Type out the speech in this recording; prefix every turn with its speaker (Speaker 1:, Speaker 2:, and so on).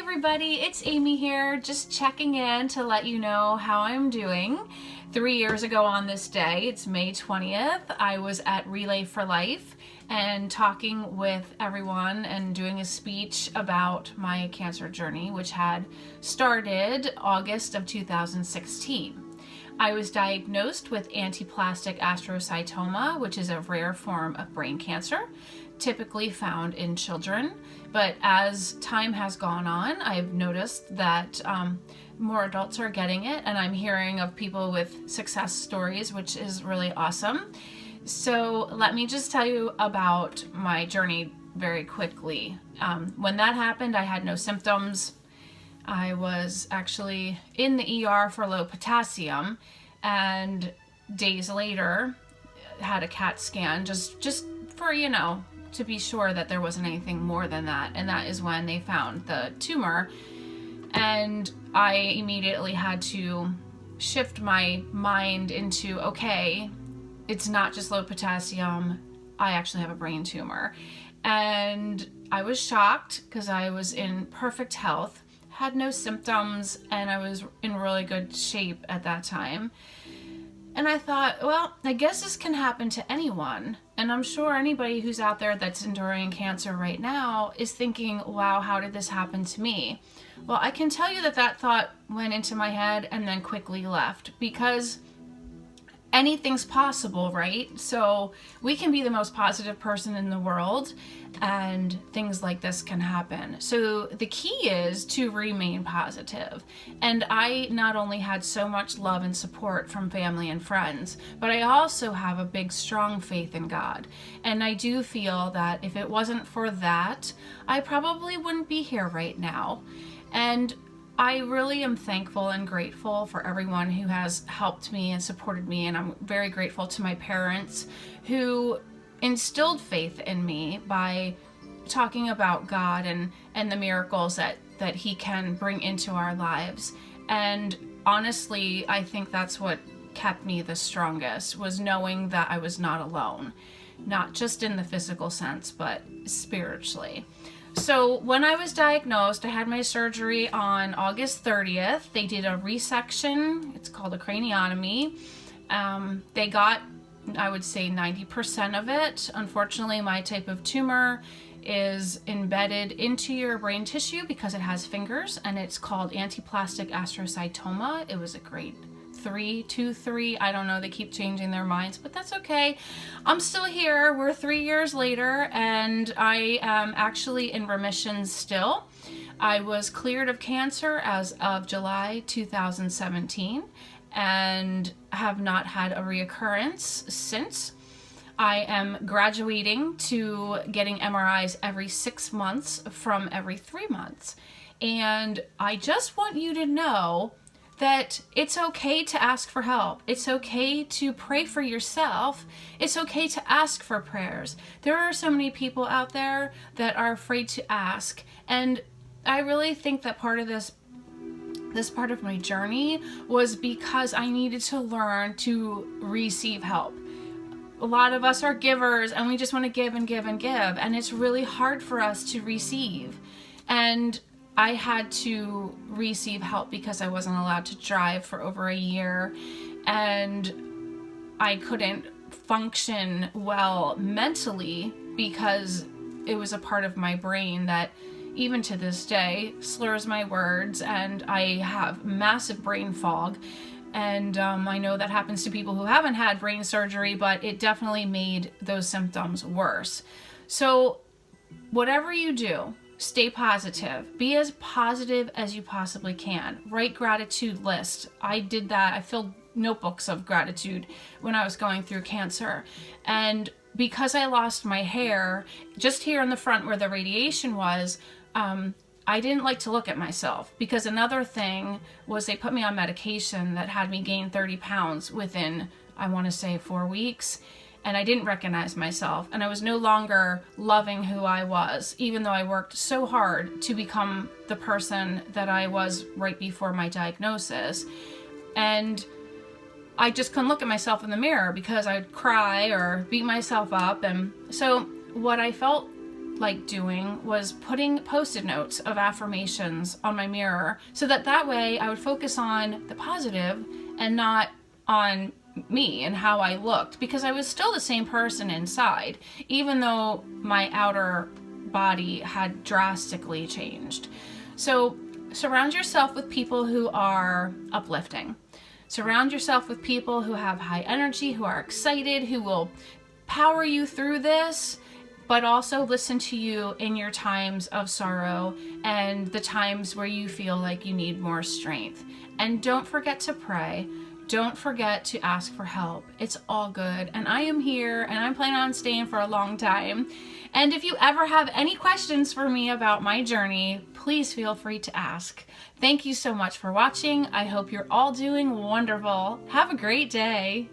Speaker 1: everybody, it's Amy here, just checking in to let you know how I'm doing. 3 years ago on this day, it's May 20th, I was at Relay for Life and talking with everyone and doing a speech about my cancer journey, which had started August of 2016. I was diagnosed with anaplastic astrocytoma, which is a rare form of brain cancer, typically found in children. But as time has gone on, I've noticed that more adults are getting it, and I'm hearing of people with success stories, which is really awesome. So let me just tell you about my journey very quickly. When that happened, I had no symptoms. I was actually in the ER for low potassium, and days later had a CAT scan just for, to be sure that there wasn't anything more than that. And that is when they found the tumor. And I immediately had to shift my mind into, okay, it's not just low potassium, I actually have a brain tumor. And I was shocked because I was in perfect health, had no symptoms, and I was in really good shape at that time. And I thought, well, I guess this can happen to anyone. And I'm sure anybody who's out there that's enduring cancer right now is thinking, wow, how did this happen to me? Well, I can tell you that thought went into my head and then quickly left, because anything's possible, right? So we can be the most positive person in the world and things like this can happen. So the key is to remain positive. And I not only had so much love and support from family and friends, but I also have a big, strong faith in God. And I do feel that if it wasn't for that, I probably wouldn't be here right now. And I really am thankful and grateful for everyone who has helped me and supported me, and I'm very grateful to my parents who instilled faith in me by talking about God and the miracles that He can bring into our lives. And honestly, I think that's what kept me the strongest, was knowing that I was not alone, not just in the physical sense, but spiritually. So when I was diagnosed, I had my surgery on August 30th. They did a resection. It's called a craniotomy. They got, I would say, 90% of it. Unfortunately, my type of tumor is embedded into your brain tissue because it has fingers, and it's called anaplastic astrocytoma. It was a grade 3, 2, 3. I don't know. They keep changing their minds, but that's okay. I'm still here. We're 3 years later, and I am actually in remission still. I was cleared of cancer as of July 2017 and have not had a reoccurrence since. I am graduating to getting MRIs every 6 months from every 3 months. And I just want you to know that it's okay to ask for help. It's okay to pray for yourself. It's okay to ask for prayers. There are so many people out there that are afraid to ask. And I really think that part of this part of my journey was because I needed to learn to receive help. A lot of us are givers and we just want to give and give and give. And it's really hard for us to receive. And I had to receive help because I wasn't allowed to drive for over a year, and I couldn't function well mentally because it was a part of my brain that even to this day slurs my words, and I have massive brain fog. And I know that happens to people who haven't had brain surgery, but it definitely made those symptoms worse. So whatever you do, stay positive. Be as positive as you possibly can. Write gratitude lists. I did that. I filled notebooks of gratitude when I was going through cancer. And because I lost my hair, just here in the front where the radiation was, I didn't like to look at myself, because another thing was they put me on medication that had me gain 30 pounds within, I want to say, 4 weeks. And I didn't recognize myself, and I was no longer loving who I was, even though I worked so hard to become the person that I was right before my diagnosis. And I just couldn't look at myself in the mirror because I'd cry or beat myself up. And so what I felt like doing was putting post-it notes of affirmations on my mirror so that way I would focus on the positive and not on me and how I looked, because I was still the same person inside, even though my outer body had drastically changed. So surround yourself with people who are uplifting. Surround yourself with people who have high energy, who are excited, who will power you through this, but also listen to you in your times of sorrow and the times where you feel like you need more strength. And don't forget to pray. Don't forget to ask for help. It's all good. And I am here, and I'm planning on staying for a long time. And if you ever have any questions for me about my journey, please feel free to ask. Thank you so much for watching. I hope you're all doing wonderful. Have a great day.